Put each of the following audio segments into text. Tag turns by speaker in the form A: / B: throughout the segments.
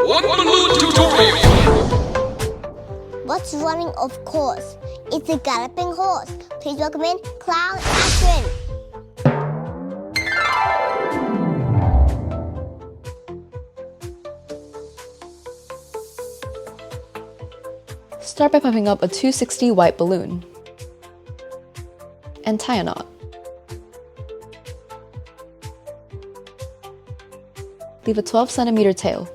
A: One balloon tutorial.
B: What's running, of course? It's a galloping horse. Please welcome in Clown Action.
C: Start by pumping up a 260 white balloon and tie a knot. Leave a 12 centimeter tail.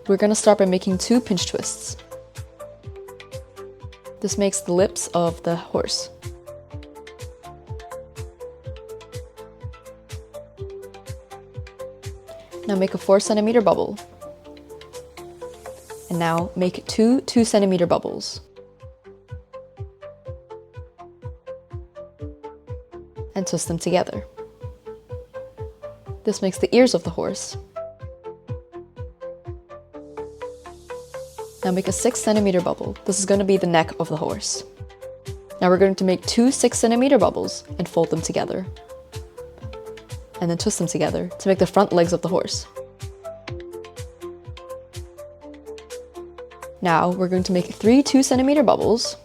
C: We're going to start by making 2 pinch twists. This makes the lips of the horse. Now make a 4 centimeter bubble. And now make 2 2-centimeter bubbles. And twist them together. This makes the ears of the horse. Now make a 6 centimeter bubble. This is going to be the neck of the horse. Now we're going to make 2 6 centimeter bubbles and fold them together. And then twist them together to make the front legs of the horse. Now we're going to make 3 2 centimeter bubbles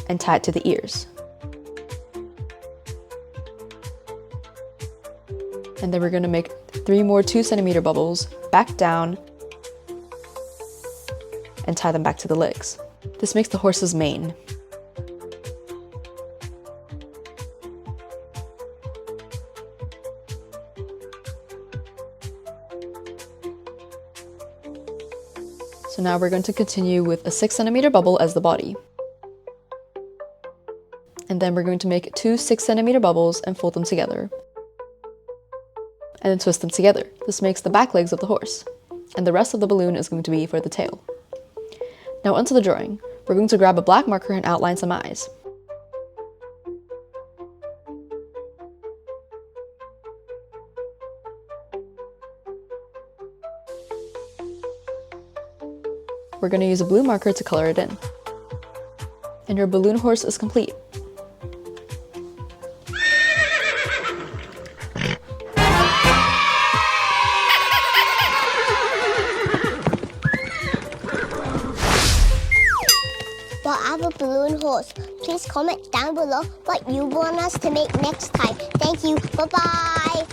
C: and tie it to the ears. And then we're going to make 3 more 2 centimeter bubbles back down and tie them back to the legs. This makes the horse's mane. So now we're going to continue with a 6 centimeter bubble as the body. And then we're going to make 2 6 centimeter bubbles and fold them together. And then twist them together. This makes the back legs of the horse. And the rest of the balloon is going to be for the tail. Now onto the drawing. We're going to grab a black marker and outline some eyes. We're going to use a blue marker to color it in. And your balloon horse is complete.
B: Well, I have a balloon horse. Please comment down below what you want us to make next time. Thank you. Bye-bye.